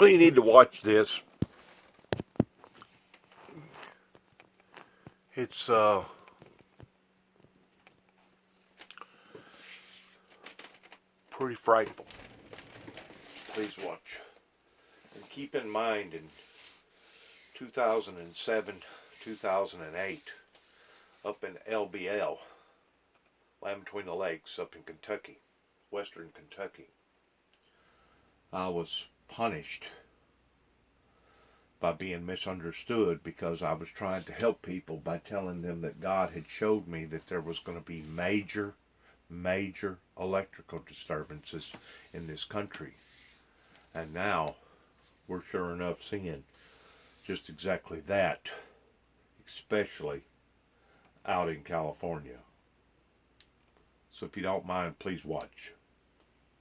You need to watch this. It's pretty frightful. Please watch. And keep in mind, in 2007, 2008, up in LBL, Land Between the Lakes, up in Kentucky, western Kentucky, I was punished by being misunderstood because I was trying to help people by telling them that God had showed me that there was going to be major electrical disturbances in this country. And now we're sure enough seeing just exactly that, especially out in California. So if you don't mind, please watch.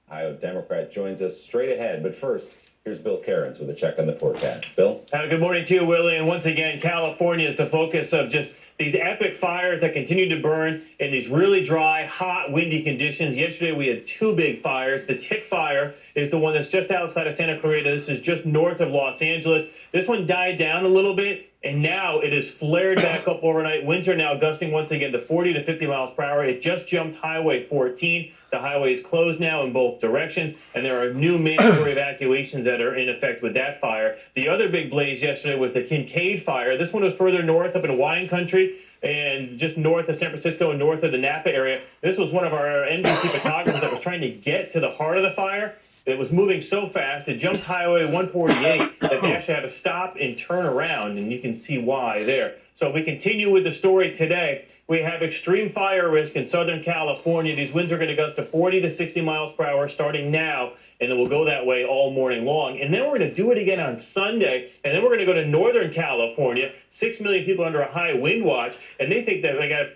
Ohio Democrat joins us straight ahead, but first, here's Bill Cairns with a check on the forecast. Bill? Good morning to you, Willie. And once again, California is the focus of just these epic fires that continue to burn in these really dry, hot, windy conditions. Yesterday, we had two big fires. The Tick Fire is the one that's just outside of Santa Clarita. This is just north of Los Angeles. This one died down a little bit, and now it is flared back up overnight. Winds are now gusting once again to 40 to 50 miles per hour. It just jumped Highway 14. The highway is closed now in both directions, and there are new mandatory evacuations that are in effect with that fire. The other big blaze yesterday was the Kincaid Fire. This one was further north up in wine country and just north of San Francisco and north of the Napa area. This was one of our NBC photographers that was trying to get to the heart of the fire. It was moving so fast, it jumped Highway 148 that they actually had to stop and turn around, and you can see why there. So we continue with the story today. We have extreme fire risk in Southern California. These winds are going to gust to 40 to 60 miles per hour starting now, and then we'll go that way all morning long. And then we're going to do it again on Sunday, and then we're going to go to Northern California. 6 million people under a high wind watch, and they think that they got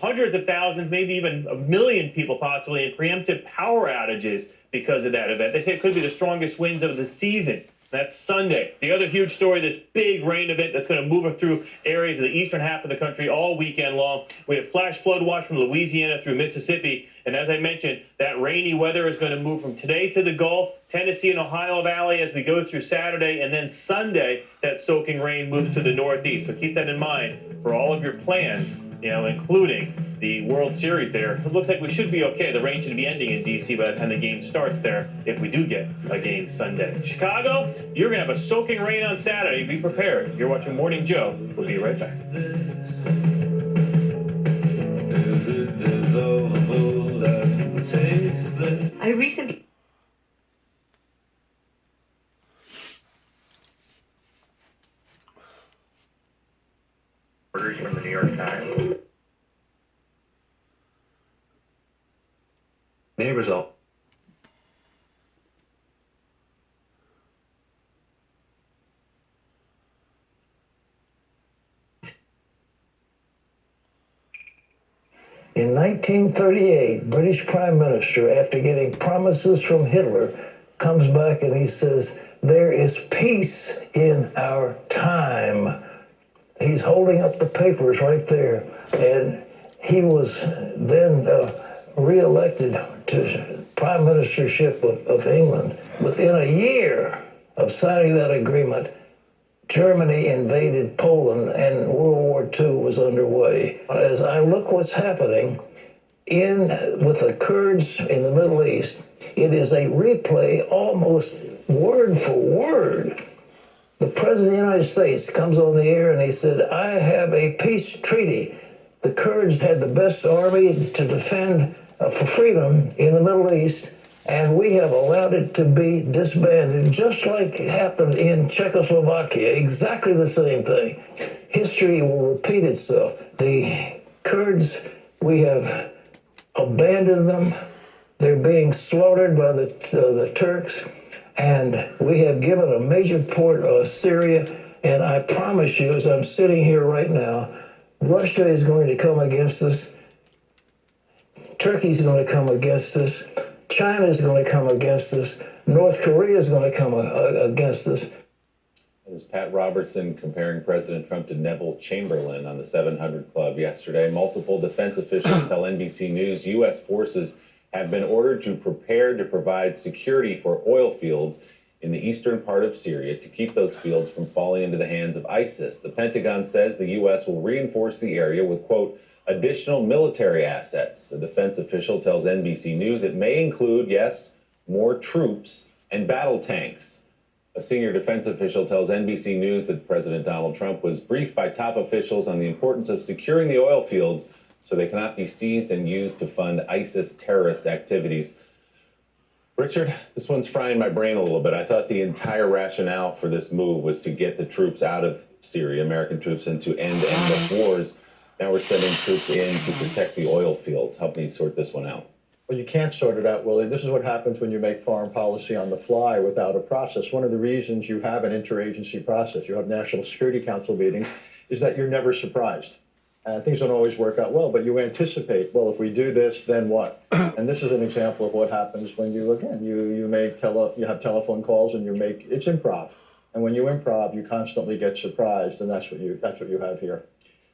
hundreds of thousands, maybe even a million people possibly in preemptive power outages because of that event. They say it could be the strongest winds of the season. That's Sunday. The other huge story, this big rain event that's going to move through areas of the eastern half of the country all weekend long. We have flash flood watch from Louisiana through Mississippi. And as I mentioned, that rainy weather is going to move from today to the Gulf, Tennessee and Ohio Valley as we go through Saturday. And then Sunday, that soaking rain moves to the Northeast. So keep that in mind for all of your plans, including the World Series there. It looks like we should be okay. The rain should be ending in D.C. by the time the game starts there, if we do get a game Sunday. Chicago, you're going to have a soaking rain on Saturday. Be prepared. You're watching Morning Joe. We'll be right back. I recently... Orders from the New York Times. Neighbors all. In 1938, British Prime Minister, after getting promises from Hitler, comes back and he says, "There is peace in our time." He's holding up the papers right there. And he was then re-elected to Prime Ministership of England. Within a year of signing that agreement, Germany invaded Poland and World War II was underway. As I look what's happening with the Kurds in the Middle East, it is a replay almost word for word. The President of the United States comes on the air and he said, "I have a peace treaty." The Kurds had the best army to defend for freedom in the Middle East, and we have allowed it to be disbanded, just like happened in Czechoslovakia. Exactly the same thing. History will repeat itself. The Kurds, we have abandoned them. They're being slaughtered by the Turks, and we have given a major port of Syria. And I promise you, as I'm sitting here right now, Russia is going to come against us. Turkey's going to come against us. China is going to come against us. North Korea is going to come against us. It was Pat Robertson comparing President Trump to Neville Chamberlain on the 700 Club yesterday. Multiple defense officials tell NBC News U.S. forces have been ordered to prepare to provide security for oil fields in the eastern part of Syria to keep those fields from falling into the hands of ISIS. The Pentagon says the U.S. will reinforce the area with, quote, additional military assets. A defense official tells NBC News it may include, yes, more troops and battle tanks. A senior defense official tells NBC News that President Donald Trump was briefed by top officials on the importance of securing the oil fields so they cannot be seized and used to fund ISIS terrorist activities. Richard, this one's frying my brain a little bit. I thought the entire rationale for this move was to get the troops out of Syria, American troops, and to end endless wars. Now we're sending troops in to protect the oil fields. Help me sort this one out. Well, you can't sort it out, Willie. This is what happens when you make foreign policy on the fly without a process. One of the reasons you have an interagency process, you have National Security Council meetings, is that you're never surprised. Things don't always work out well, but you anticipate, well, if we do this, then what? And this is an example of what happens when you have telephone calls and it's improv. And when you improv, you constantly get surprised, and that's what you have here.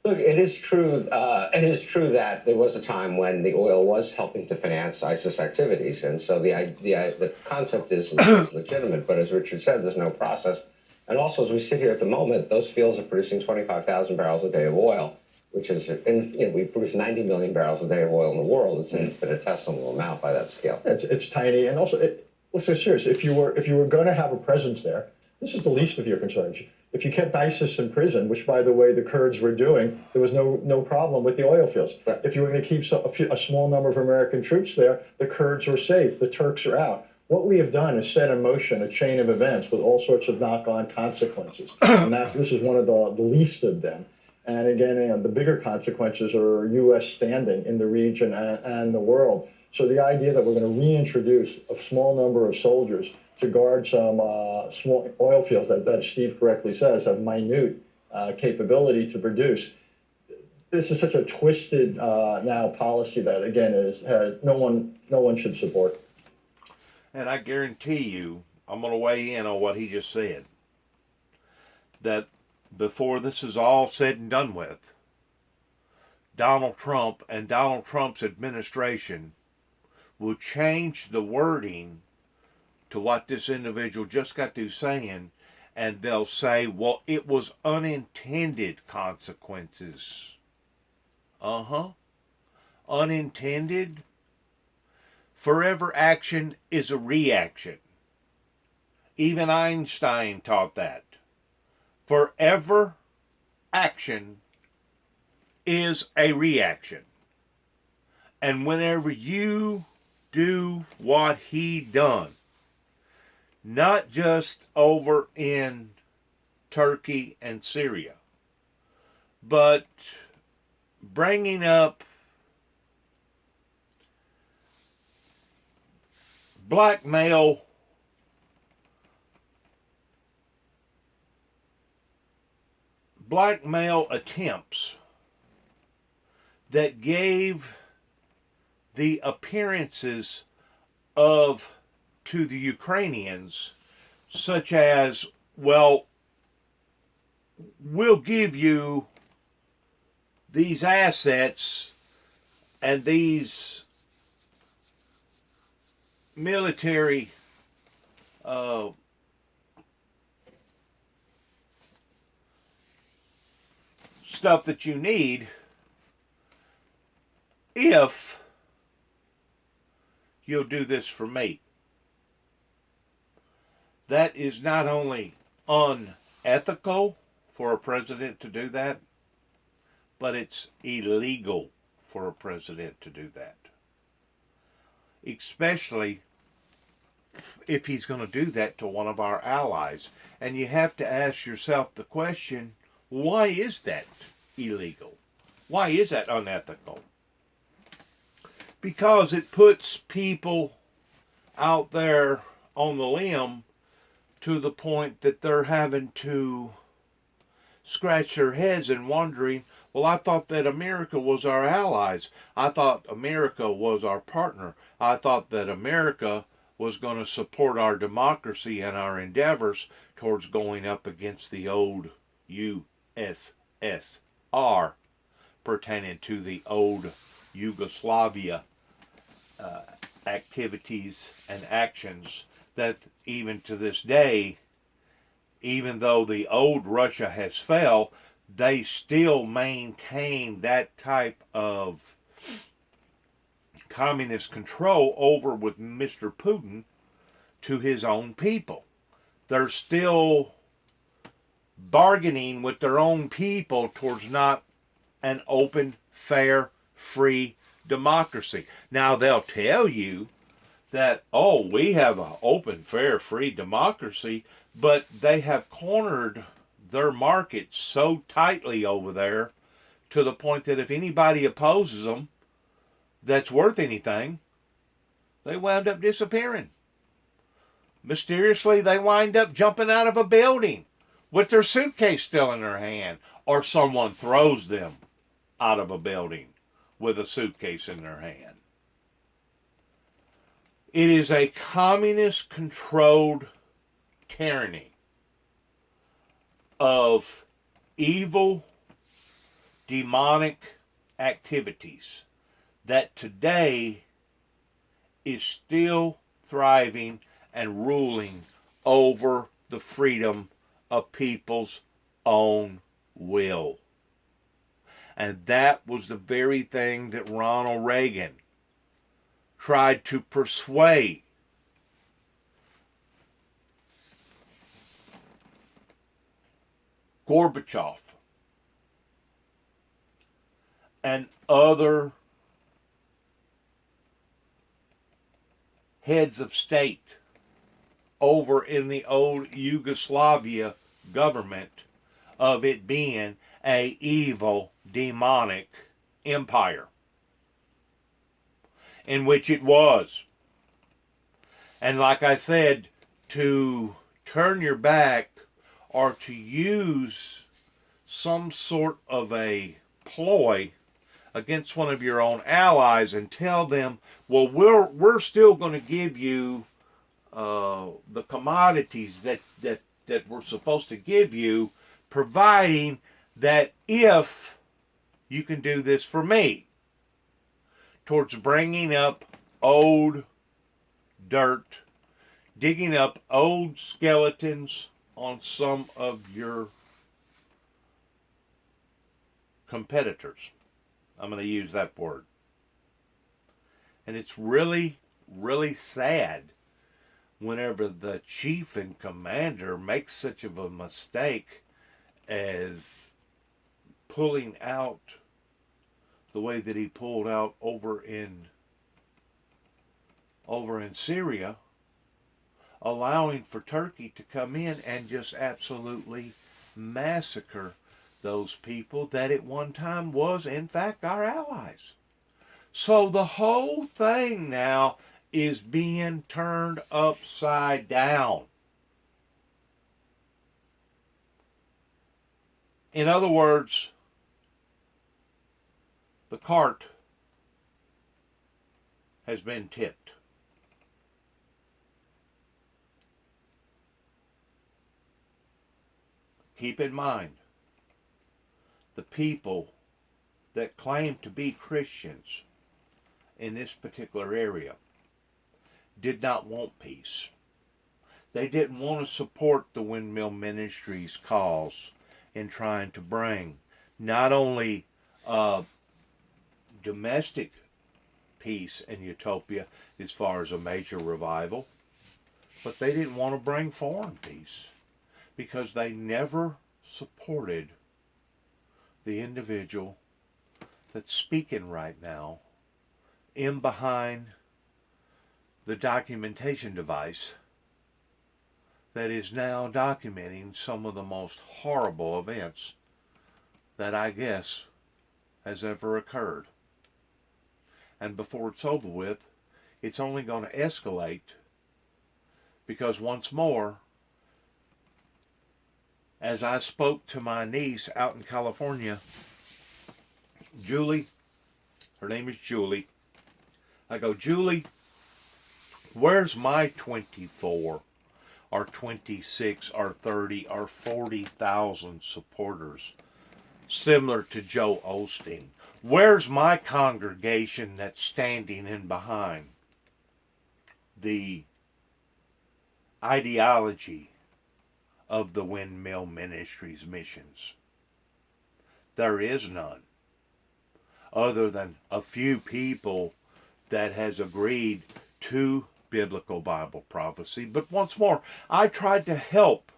Look, it is true. It is true that there was a time when the oil was helping to finance ISIS activities, and so the concept is legitimate. But as Richard said, there's no process. And also, as we sit here at the moment, those fields are producing 25,000 barrels a day of oil, which is we produce 90 million barrels a day of oil in the world. It's an infinitesimal amount by that scale. It's tiny, and also, let's be serious. If you were going to have a presence there, this is the least of your concerns. If you kept ISIS in prison, which, by the way, the Kurds were doing, there was no problem with the oil fields. Right. If you were going to keep a small number of American troops there, the Kurds were safe. The Turks are out. What we have done is set in motion a chain of events with all sorts of knock-on consequences. And this is one of the least of them. And again, the bigger consequences are U.S. standing in the region and the world. So the idea that we're going to reintroduce a small number of soldiers to guard some small oil fields that Steve correctly says have minute capability to produce. This is such a twisted now policy that again no one should support. And I guarantee you, I'm going to weigh in on what he just said. That before this is all said and done with, Donald Trump and Donald Trump's administration will change the wording to what this individual just got through saying, and they'll say, well, it was unintended consequences. Unintended. Forever action is a reaction. Even Einstein taught that. Forever action is a reaction. And whenever you do what he done, not just over in Turkey and Syria, but bringing up blackmail attempts that gave the appearances to the Ukrainians, such as, well, we'll give you these assets and these military stuff that you need if you'll do this for me. That is not only unethical for a president to do that, but it's illegal for a president to do that. Especially if he's going to do that to one of our allies. And you have to ask yourself the question, why is that illegal? Why is that unethical? Because it puts people out there on the limb to the point that they're having to scratch their heads and wondering, well, I thought that America was our allies. I thought America was our partner. I thought that America was going to support our democracy and our endeavors towards going up against the old USSR, pertaining to the old Yugoslavia activities and actions that even to this day, even though the old Russia has fell, they still maintain that type of communist control over with Mr. Putin to his own people. They're still bargaining with their own people towards not an open, fair, free democracy. Now they'll tell you that, oh, we have an open, fair, free democracy, but they have cornered their market so tightly over there to the point that if anybody opposes them that's worth anything, they wound up disappearing. Mysteriously, they wind up jumping out of a building with their suitcase still in their hand, or someone throws them out of a building with a suitcase in their hand. It is a communist-controlled tyranny of evil, demonic activities that today is still thriving and ruling over the freedom of people's own will. And that was the very thing that Ronald Reagan tried to persuade Gorbachev and other heads of state over in the old Yugoslavia government of it being a evil, demonic empire, in which it was. And like I said, to turn your back or to use some sort of a ploy against one of your own allies and tell them, well, we're still going to give you the commodities that we're supposed to give you, providing that if you can do this for me, towards bringing up old dirt, digging up old skeletons on some of your competitors. I'm going to use that word. And it's really, really sad whenever the chief and commander makes such of a mistake as pulling out the way that he pulled out over in Syria, allowing for Turkey to come in and just absolutely massacre those people that at one time was in fact our allies. So the whole thing now is being turned upside down. In other words, the cart has been tipped. Keep in mind, the people that claim to be Christians in this particular area did not want peace. They didn't want to support the Windmill Ministries' cause in trying to bring not only domestic peace and utopia as far as a major revival, but they didn't want to bring foreign peace because they never supported the individual that's speaking right now in behind the documentation device that is now documenting some of the most horrible events that I guess has ever occurred. And before it's over with, it's only going to escalate, because once more, as I spoke to my niece out in California, Julie, her name is Julie, I go, Julie, where's my 24 or 26 or 30 or 40,000 supporters similar to Joe Osteen? Where's my congregation that's standing in behind the ideology of the Windmill Ministries missions. There is none, other than a few people that has agreed to biblical Bible prophecy. But once more, I tried to help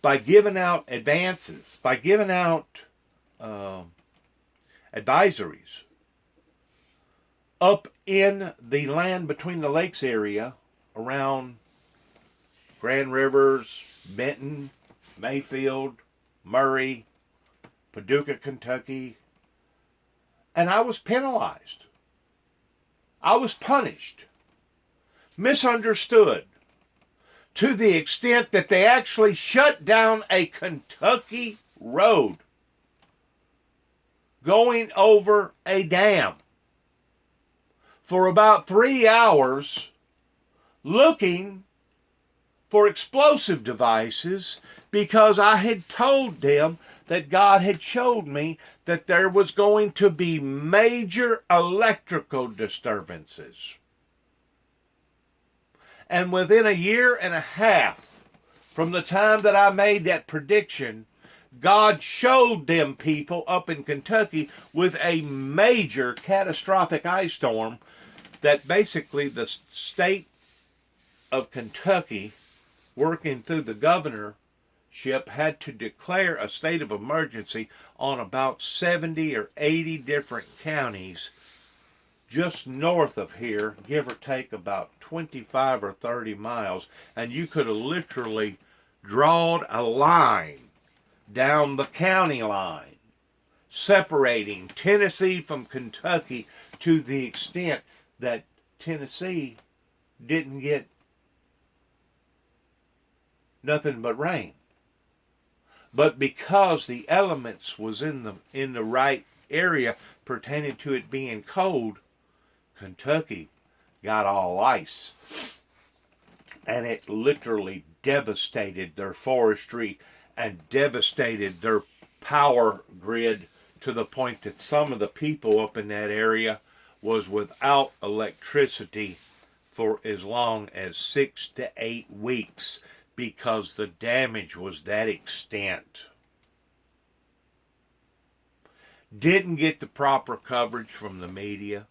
by giving out advances, by giving out advisories up in the land between the lakes area around Grand Rivers, Benton, Mayfield, Murray, Paducah, Kentucky, and I was penalized. I was punished, misunderstood, to the extent that they actually shut down a Kentucky road going over a dam for about 3 hours looking for explosive devices because I had told them that God had showed me that there was going to be major electrical disturbances. And within a year and a half from the time that I made that prediction, God showed them people up in Kentucky with a major catastrophic ice storm that basically the state of Kentucky, working through the governorship, had to declare a state of emergency on about 70 or 80 different counties just north of here, give or take about 25 or 30 miles, and you could have literally drawn a line down the county line separating Tennessee from Kentucky to the extent that Tennessee didn't get nothing but rain. But because the elements was in the right area pertaining to it being cold, Kentucky got all ice. And it literally devastated their forestry and devastated their power grid to the point that some of the people up in that area was without electricity for as long as 6 to 8 weeks because the damage was that extent. Didn't get the proper coverage from the media.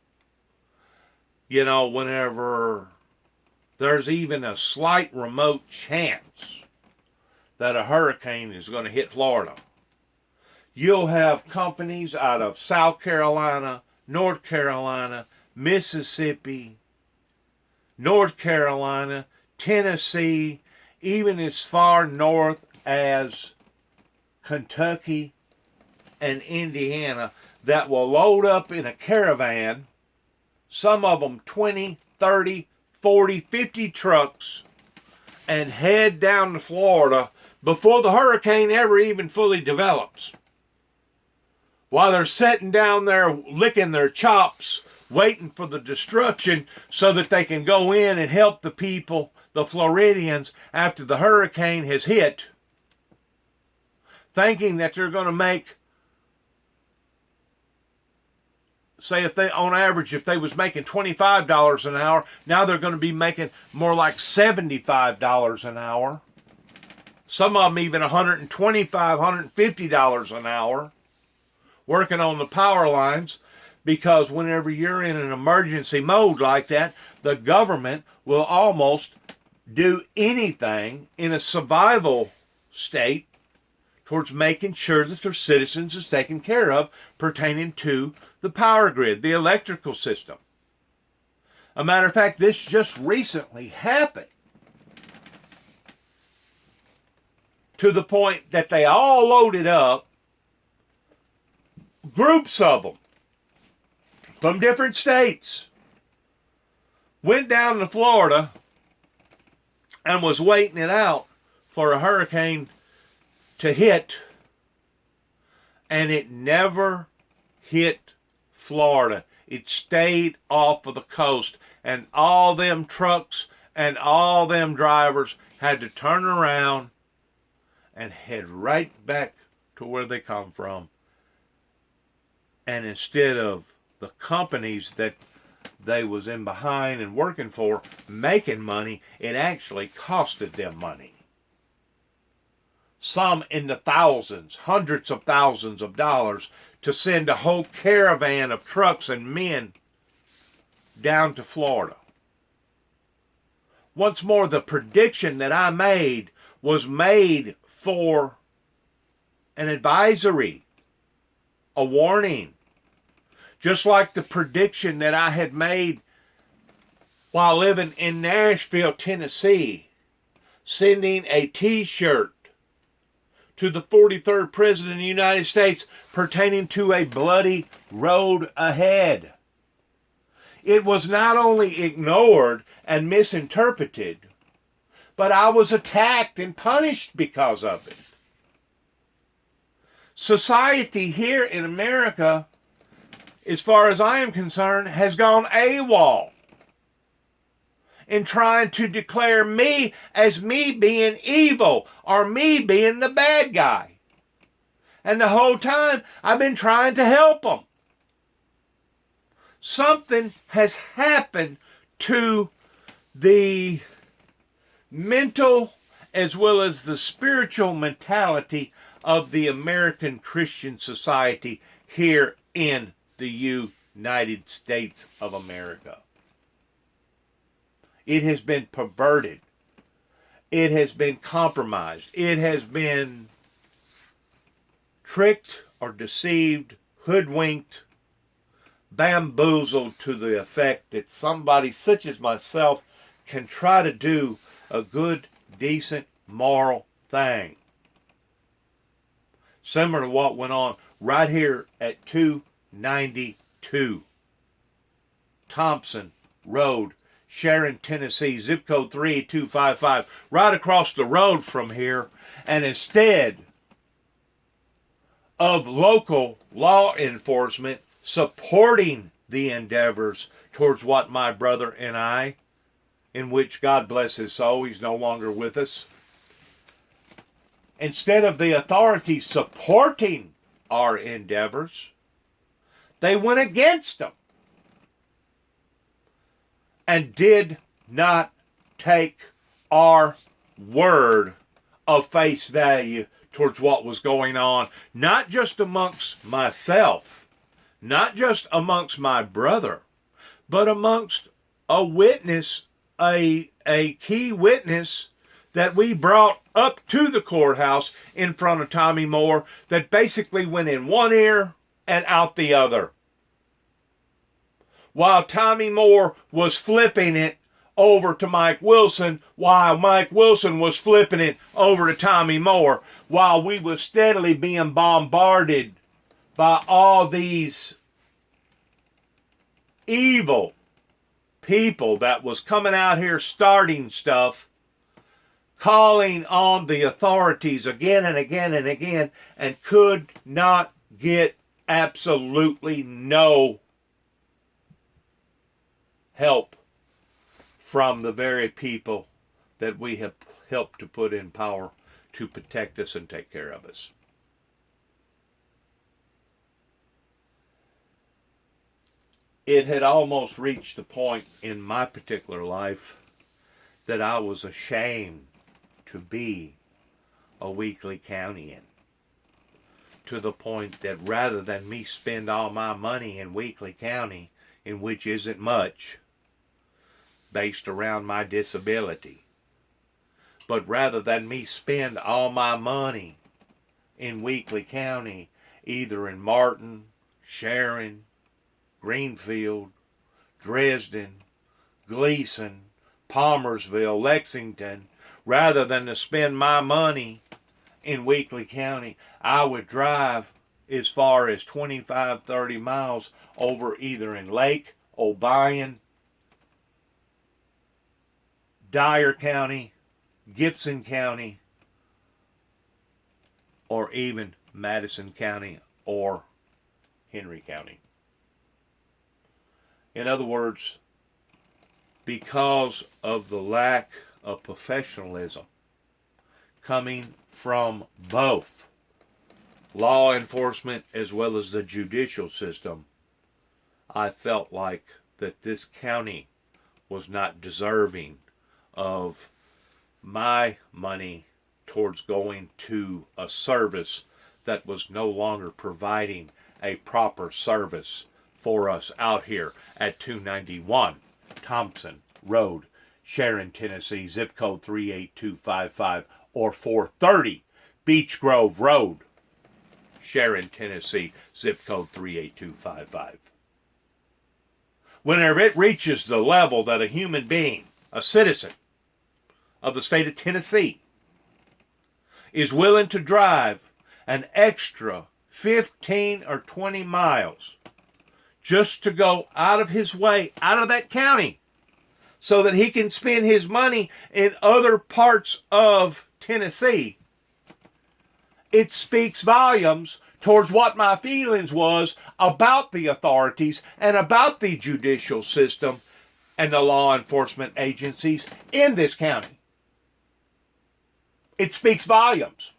You know, whenever there's even a slight remote chance that a hurricane is going to hit Florida, you'll have companies out of South Carolina, North Carolina, Mississippi, North Carolina, Tennessee, even as far north as Kentucky and Indiana, that will load up in a caravan, some of them 20, 30, 40, 50 trucks, and head down to Florida before the hurricane ever even fully develops. While they're sitting down there licking their chops, waiting for the destruction so that they can go in and help the people, the Floridians, after the hurricane has hit, thinking that they're going to make, say, if they, on average, if they was making $25 an hour, now they're going to be making more like $75 an hour. Some of them even $125, $150 an hour, working on the power lines, because whenever you're in an emergency mode like that, the government will almost do anything in a survival state towards making sure that their citizens is taken care of pertaining to the power grid, the electrical system. A matter of fact, this just recently happened to the point that they all loaded up, groups of them from different states, went down to Florida and was waiting it out for a hurricane to hit, and it never hit Florida. It stayed off of the coast, and all them trucks and all them drivers had to turn around and head right back to where they come from. And instead of the companies that they was in behind and working for, making money, it actually costed them money. Some in the thousands, hundreds of thousands of dollars to send a whole caravan of trucks and men down to Florida. Once more, the prediction that I made was made for an advisory, a warning. Just like the prediction that I had made while living in Nashville, Tennessee, sending a t-shirt to the 43rd President of the United States pertaining to a bloody road ahead. It was not only ignored and misinterpreted, but I was attacked and punished because of it. Society here in America, as far as I am concerned, has gone AWOL in trying to declare me as me being evil or me being the bad guy. And the whole time I've been trying to help them. Something has happened to the mental as well as the spiritual mentality of the American Christian society here in the United States of America. It has been perverted. It has been compromised. It has been tricked or deceived, hoodwinked, bamboozled to the effect that somebody such as myself can try to do a good, decent, moral thing. Similar to what went on right here at 292 Thompson Road, Sharon, Tennessee, zip code 38255, right across the road from here. And instead of local law enforcement supporting the endeavors towards what my brother and I, in which God bless his soul, he's no longer with us, instead of the authorities supporting our endeavors, they went against them and did not take our word of face value towards what was going on, not just amongst myself, not just amongst my brother, but amongst a witness, a key witness that we brought up to the courthouse in front of Tommy Moore that basically went in one ear and out the other. While Tommy Moore was flipping it over to Mike Wilson, while Mike Wilson was flipping it over to Tommy Moore, while we was steadily being bombarded by all these evil people that was coming out here starting stuff, calling on the authorities again and again and again, and could not get absolutely no help from the very people that we have helped to put in power to protect us and take care of us. It had almost reached the point in my particular life that I was ashamed to be a Weakley Countyan, to the point that rather than me spend all my money in Weakley County, in which isn't much, based around my disability, but rather than me spend all my money in Weakley County, either in Martin, Sharon, Greenfield, Dresden, Gleason, Palmersville, Lexington, rather than to spend my money in Weakley County, I would drive as far as 25, 30 miles over either in Lake, Obion, Dyer County, Gibson County, or even Madison County or Henry County. In other words, because of the lack of professionalism coming from both law enforcement as well as the judicial system, I felt like that this county was not deserving of my money towards going to a service that was no longer providing a proper service for us out here at 291 Thompson Road, Sharon, Tennessee, zip code 38255, or 430 Beech Grove Road, Sharon, Tennessee, zip code 38255. Whenever it reaches the level that a human being, a citizen of the state of Tennessee, is willing to drive an extra 15 or 20 miles just to go out of his way, out of that county, so that he can spend his money in other parts of Tennessee, it speaks volumes towards what my feelings was about the authorities and about the judicial system and the law enforcement agencies in this county. It speaks volumes.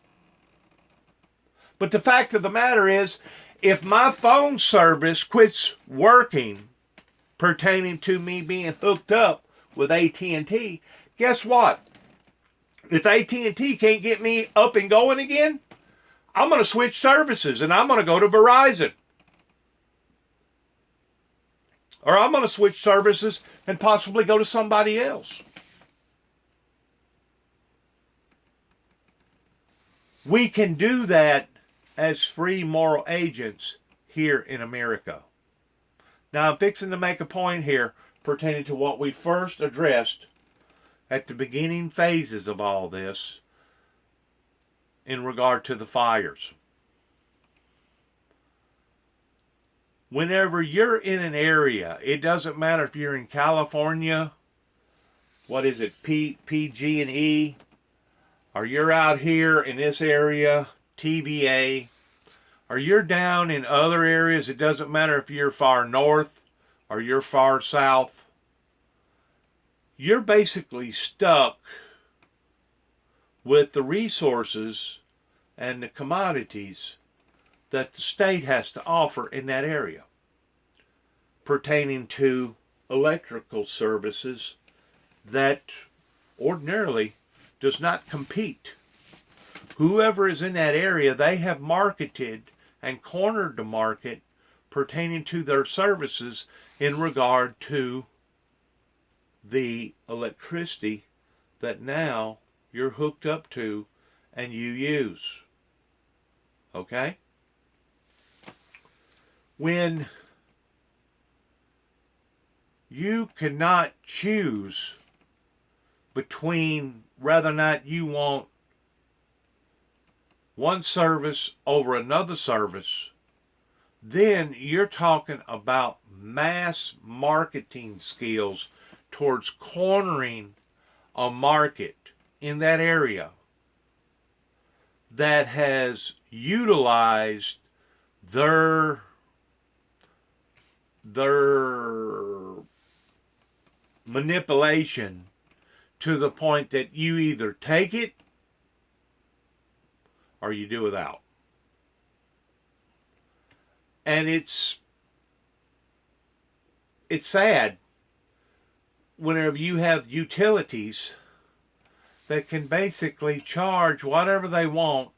But the fact of the matter is, if my phone service quits working pertaining to me being hooked up with AT&T, guess what? If AT&T can't get me up and going again, I'm going to switch services and I'm going to go to Verizon. Or I'm going to switch services and possibly go to somebody else. We can do that as free moral agents here in America. Now, I'm fixing to make a point here pertaining to what we first addressed at the beginning phases of all this in regard to the fires. Whenever you're in an area, it doesn't matter if you're in California, what is it, PG&E, or you're out here in this area, TVA, or you're down in other areas, it doesn't matter if you're far north or you're far south, you're basically stuck with the resources and the commodities that the state has to offer in that area pertaining to electrical services that ordinarily does not compete. Whoever is in that area, they have marketed and cornered the market pertaining to their services in regard to the electricity that now you're hooked up to and you use. Okay? When you cannot choose between whether or not you want one service over another service, then you're talking about mass marketing skills towards cornering a market in that area that has utilized their manipulation to the point that you either take it or you do without. And it's sad whenever you have utilities that can basically charge whatever they want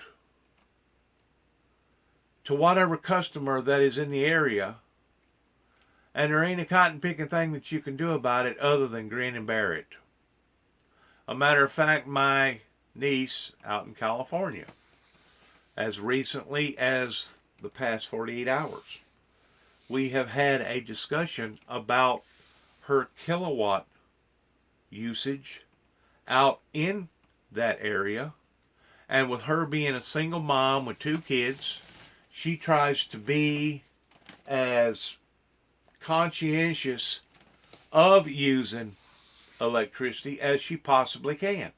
to whatever customer that is in the area, and there ain't a cotton picking thing that you can do about it other than grin and bear it. A matter of fact, my niece out in California, as recently as the past 48 hours, we have had a discussion about her kilowatt usage out in that area. And with her being a single mom with 2 kids, she tries to be as conscientious of using electricity as she possibly can.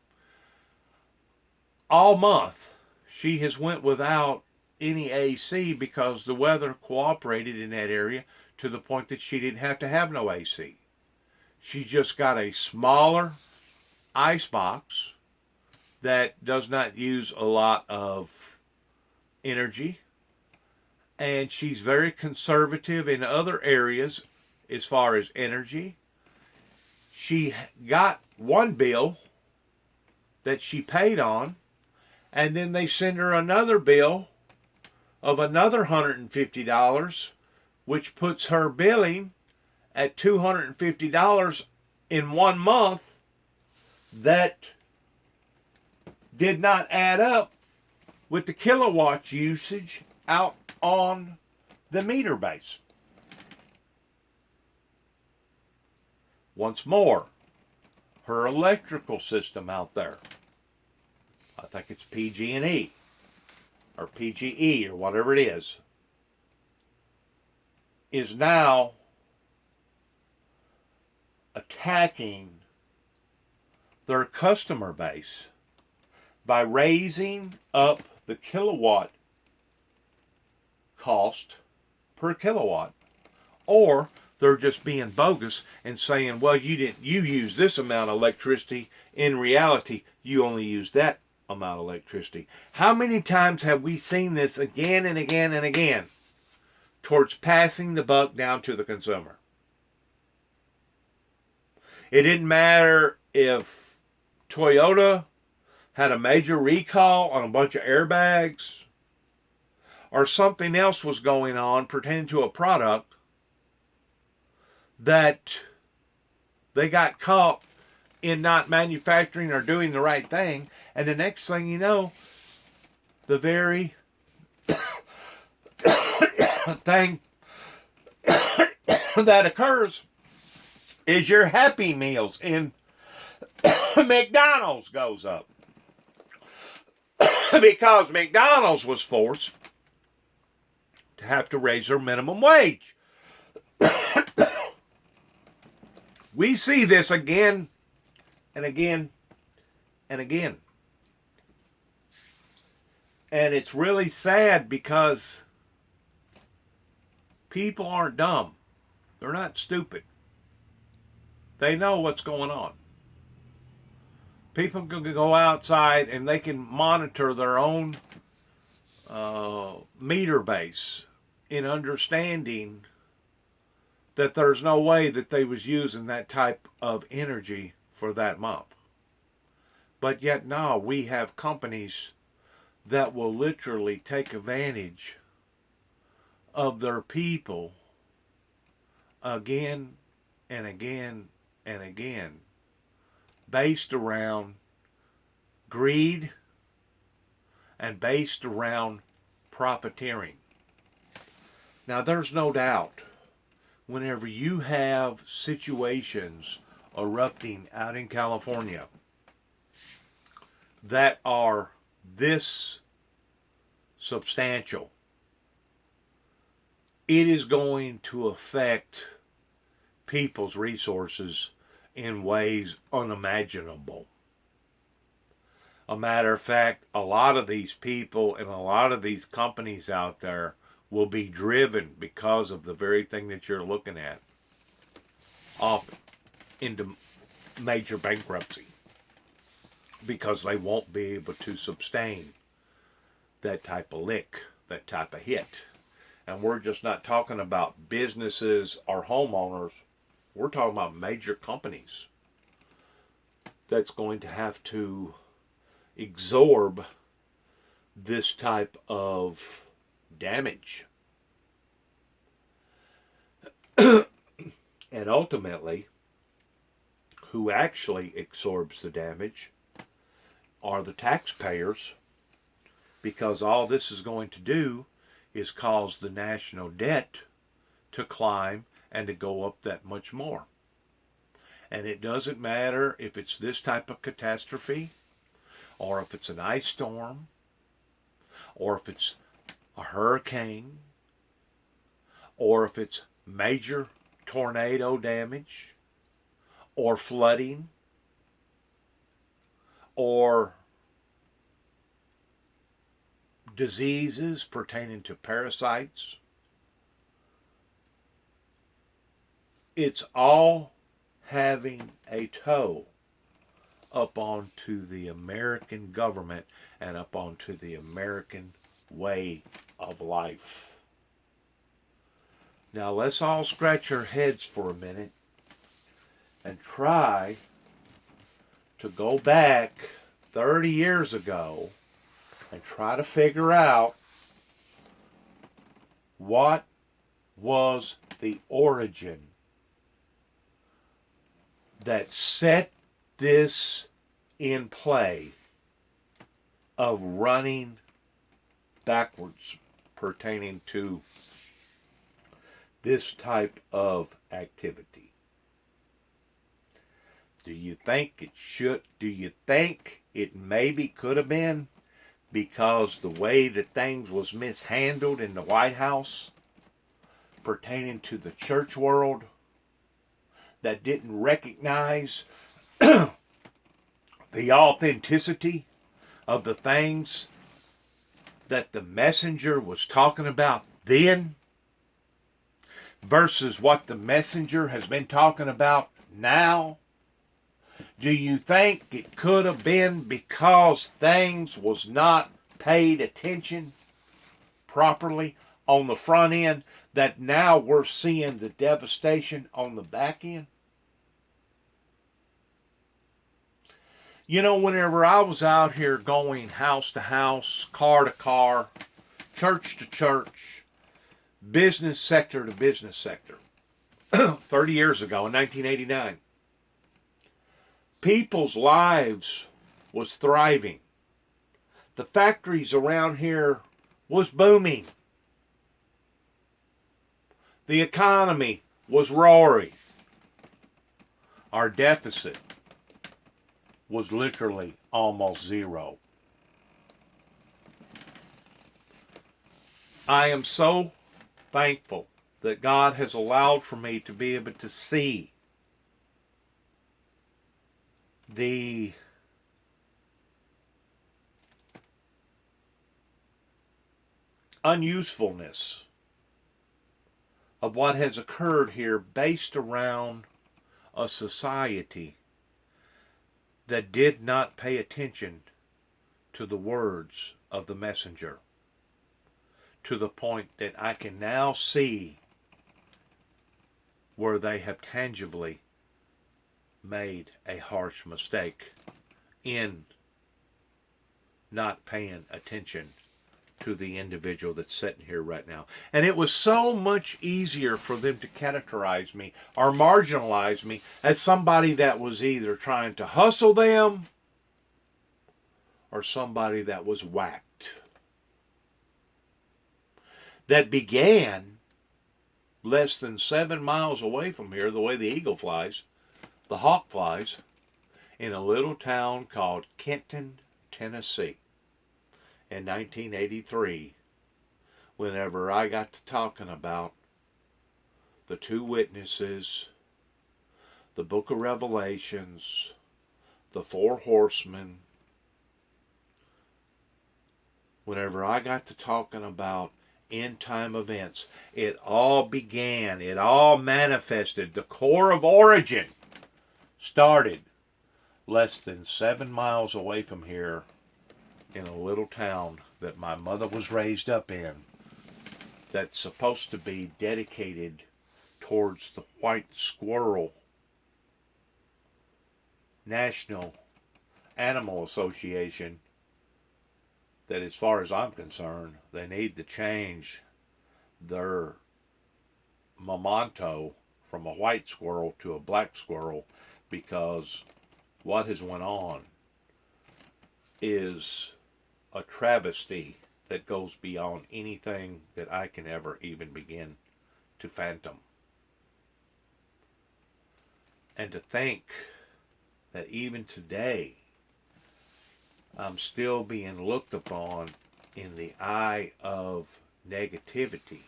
All month, she has went without any AC because the weather cooperated in that area to the point that she didn't have to have no AC. She just got a smaller ice box that does not use a lot of energy, and she's very conservative in other areas as far as energy. She got one bill that she paid on, and then they send her another bill of another $150, which puts her billing at $250 in 1 month. That did not add up with the kilowatt usage out on the meter base. Once more, her electrical system out there, I think it's PG&E or PGE or whatever it is now attacking their customer base by raising up the kilowatt cost per kilowatt. Or they're just being bogus and saying, well, you use this amount of electricity. In reality, you only use that amount of electricity. How many times have we seen this again and again and again towards passing the buck down to the consumer? It didn't matter if Toyota had a major recall on a bunch of airbags or something else was going on pertaining to a product that they got caught in not manufacturing or doing the right thing, and the next thing you know, the very thing that occurs is your Happy Meals in McDonald's goes up. Because McDonald's was forced to have to raise their minimum wage. We see this again and again and again. And it's really sad because people aren't dumb. They're not stupid. They know what's going on. People can go outside and they can monitor their own meter base in understanding that there's no way that they was using that type of energy for that month. But yet now we have companies that will literally take advantage of their people again and again and again, based around greed and based around profiteering. Now, there's no doubt, whenever you have situations erupting out in California that are this substantial, it is going to affect people's resources in ways unimaginable. A matter of fact, a lot of these people and a lot of these companies out there will be driven because of the very thing that you're looking at off into major bankruptcy, because they won't be able to sustain that type of lick, that type of hit. And we're just not talking about businesses or homeowners. We're talking about major companies that's going to have to absorb this type of damage. And ultimately, who actually absorbs the damage are the taxpayers, because all this is going to do is cause the national debt to climb and to go up that much more. And it doesn't matter if it's this type of catastrophe, or if it's an ice storm, or if it's a hurricane, or if it's major tornado damage, or flooding, or diseases pertaining to parasites. It's all having a toe up onto the American government and up onto the American way of life. Now let's all scratch our heads for a minute and try to go back 30 years ago and try to figure out what was the origin that set this in play of running backwards pertaining to this type of activity. Do you think it maybe could have been because the way that things was mishandled in the White House pertaining to the church world that didn't recognize the authenticity of the things that the messenger was talking about then versus what the messenger has been talking about now? Do you think it could have been because things was not paid attention properly on the front end that now we're seeing the devastation on the back end? You know, whenever I was out here going house to house, car to car, church to church, business sector to business sector, 30 years ago in 1989, people's lives was thriving. The factories around here was booming. The economy was roaring. Our deficit was literally almost zero. I am so thankful that God has allowed for me to be able to see the unusefulness of what has occurred here based around a society that did not pay attention to the words of the messenger, to the point that I can now see where they have tangibly made a harsh mistake in not paying attention to the individual that's sitting here right now. And it was so much easier for them to categorize me or marginalize me as somebody that was either trying to hustle them or somebody that was whacked. That began less than 7 miles away from here, the way the eagle flies, the hawk flies, in a little town called Kenton, Tennessee. In 1983, whenever I got to talking about the two witnesses, the book of Revelations, the four horsemen, whenever I got to talking about end time events, it all began, it all manifested. The core of origin started less than 7 miles away from here in a little town that my mother was raised up in, that's supposed to be dedicated towards the White Squirrel National Animal Association, that as far as I'm concerned, they need to change their memento from a white squirrel to a black squirrel, because what has went on is a travesty that goes beyond anything that I can ever even begin to fathom. And to think that even today, I'm still being looked upon in the eye of negativity,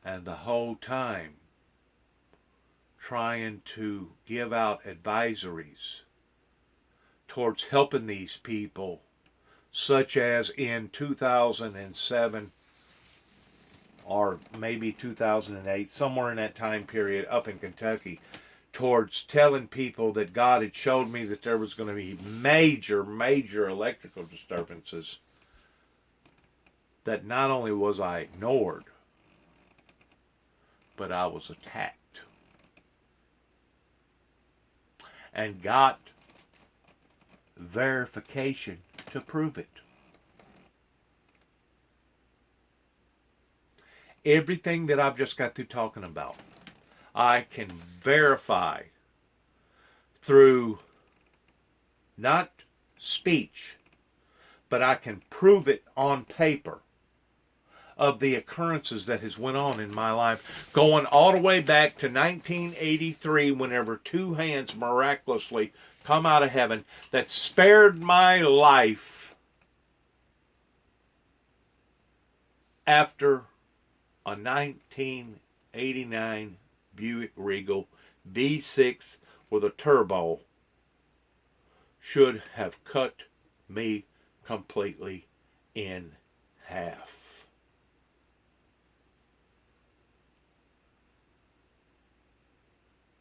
and the whole time trying to give out advisories towards helping these people, such as in 2007 or maybe 2008, somewhere in that time period up in Kentucky, towards telling people that God had showed me that there was going to be major electrical disturbances, that not only was I ignored, but I was attacked. And got verification to prove it. Everything that I've just got through talking about, I can verify through not speech, but I can prove it on paper of the occurrences that has went on in my life, going all the way back to 1983, whenever two hands miraculously come out of heaven that spared my life after a 1989 Buick Regal V6 with a turbo should have cut me completely in half.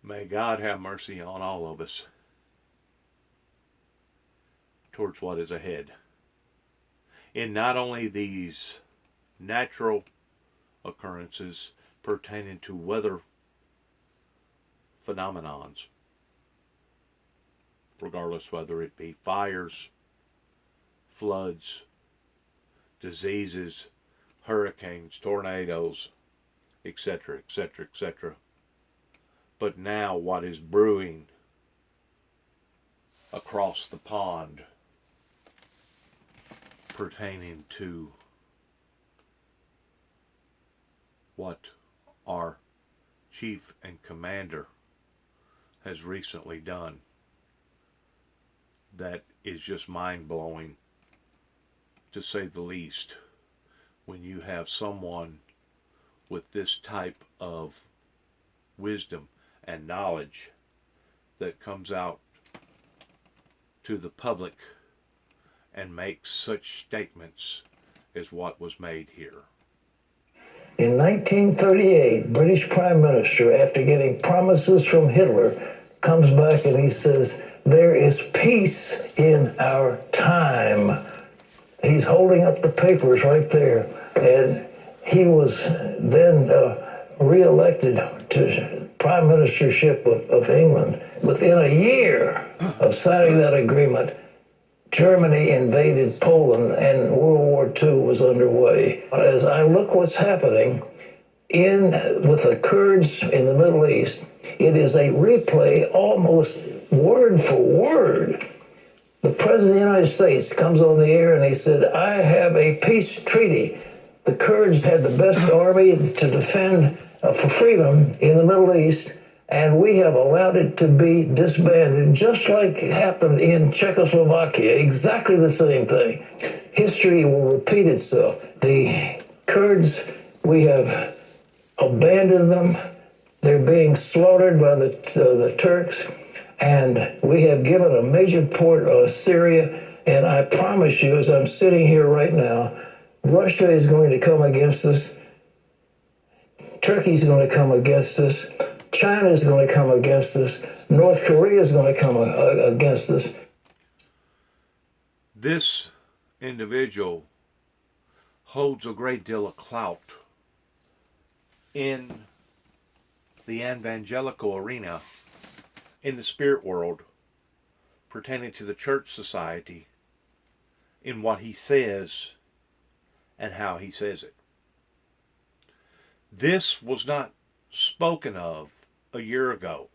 May God have mercy on all of us towards what is ahead. In not only these natural occurrences pertaining to weather phenomenons, regardless whether it be fires, floods, diseases, hurricanes, tornadoes, etc., etc., etc. But now what is brewing across the pond pertaining to what our chief and commander has recently done, that is just mind-blowing, to say the least, when you have someone with this type of wisdom and knowledge that comes out to the public and makes such statements as what was made here. In 1938, British Prime Minister, after getting promises from Hitler, comes back and he says, there is peace in our time. He's holding up the papers right there. And he was then re-elected to Prime Ministership of England. Within a year of signing that agreement, Germany invaded Poland and World War II was underway. As I look what's happening with the Kurds in the Middle East, it is a replay almost word for word. The President of the United States comes on the air and he said, I have a peace treaty. The Kurds had the best army to defend for freedom in the Middle East, and we have allowed it to be disbanded, just like happened in Czechoslovakia. Exactly the same thing. History will repeat itself. The Kurds, we have abandoned them. They're being slaughtered by the Turks, and we have given a major port of Syria. And I promise you, as I'm sitting here right now, Russia is going to come against us. Turkey is going to come against us. China is going to come against us. North Korea is going to come against us. This individual holds a great deal of clout in the evangelical arena, in the spirit world, pertaining to the church society, in what he says and how he says it. This was not spoken of a year ago,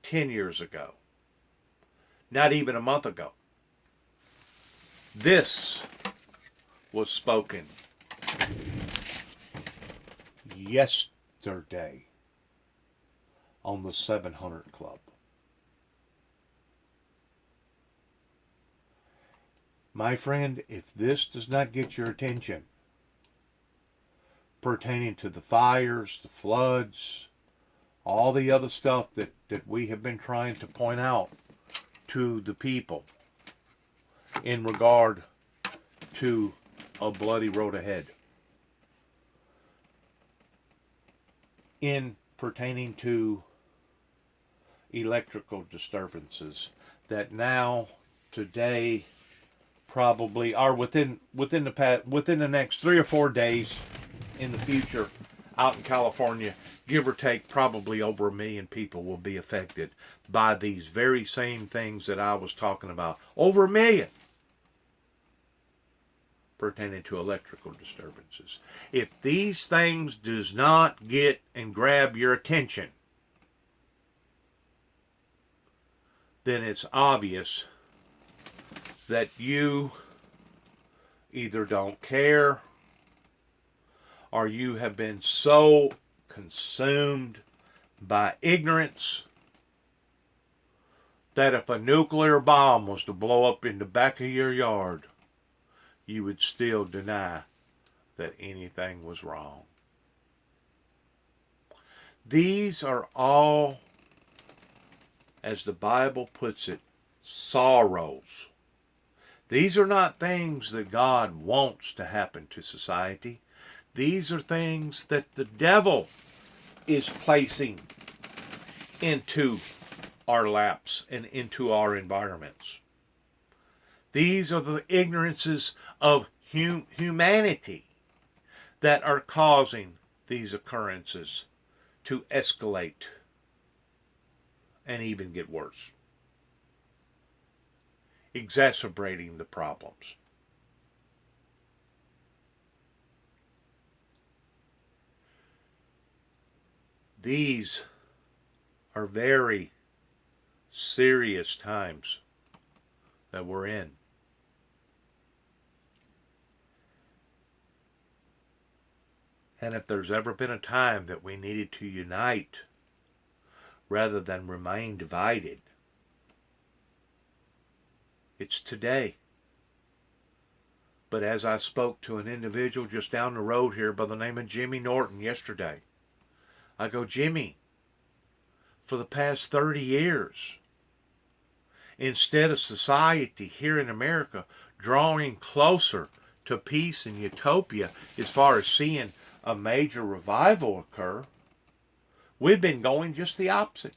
10 years ago, not even a month ago. This was spoken yesterday on the 700 Club. My friend, if this does not get your attention, pertaining to the fires, the floods, all the other stuff that we have been trying to point out to the people in regard to a bloody road ahead, in pertaining to electrical disturbances that now, today, probably are within the next 3 or 4 days in the future, out in California, give or take, probably over 1 million people will be affected by these very same things that I was talking about. Over 1 million pertaining to electrical disturbances. If these things does not get and grab your attention, then it's obvious that you either don't care or you have been so consumed by ignorance that if a nuclear bomb was to blow up in the back of your yard, you would still deny that anything was wrong. These are all, as the Bible puts it, sorrows. These are not things that God wants to happen to society. These are things that the devil is placing into our laps and into our environments. These are the ignorances of humanity that are causing these occurrences to escalate and even get worse, exacerbating the problems. These are very serious times that we're in. And if there's ever been a time that we needed to unite rather than remain divided, it's today. But as I spoke to an individual just down the road here by the name of Jimmy Norton yesterday, I go, Jimmy, for the past 30 years, instead of society here in America drawing closer to peace and utopia as far as seeing a major revival occur, we've been going just the opposite.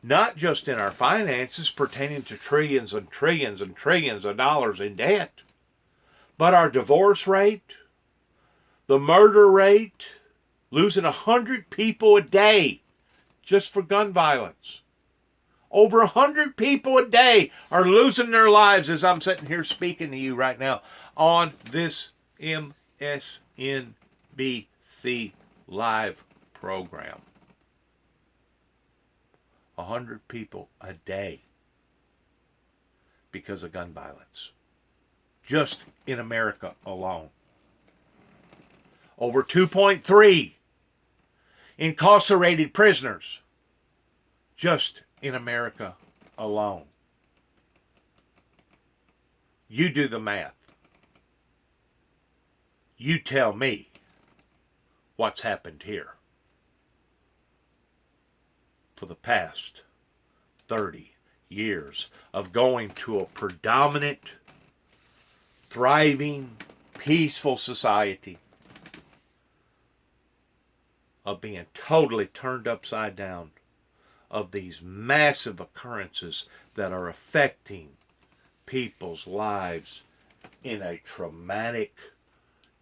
Not just in our finances pertaining to trillions and trillions and trillions of dollars in debt, but our divorce rate, the murder rate, losing 100 people a day just for gun violence. Over 100 people a day are losing their lives as I'm sitting here speaking to you right now on this MSNBC live program. 100 people a day because of gun violence. Just in America alone. Over 2.3 incarcerated prisoners just in America alone. You do the math. You tell me what's happened here for the past 30 years of going to a predominant, thriving, peaceful society, of being totally turned upside down, of these massive occurrences that are affecting people's lives in a traumatic,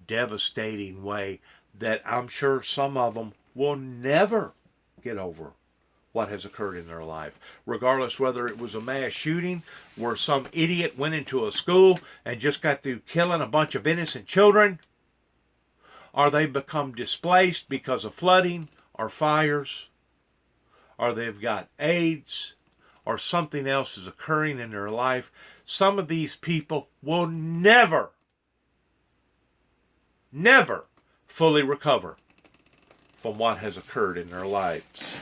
devastating way that I'm sure some of them will never get over what has occurred in their life. Regardless whether it was a mass shooting where some idiot went into a school and just got through killing a bunch of innocent children, or they become displaced because of flooding or fires, or they've got AIDS, or something else is occurring in their life. Some of these people will never fully recover from what has occurred in their lives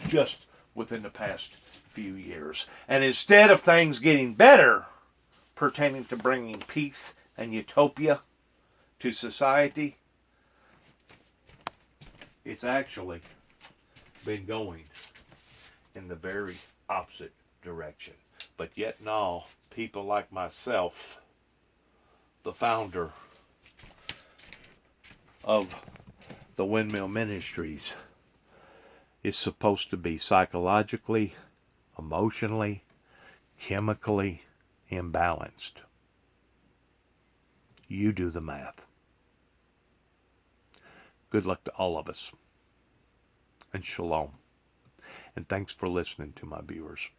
just within the past few years. And instead of things getting better pertaining to bringing peace and utopia to society, it's actually been going in the very opposite direction. But yet and all, people like myself, the founder of the Windmill Ministries, is supposed to be psychologically, emotionally, chemically imbalanced. You do the math. Good luck to all of us. And shalom. And thanks for listening to my viewers.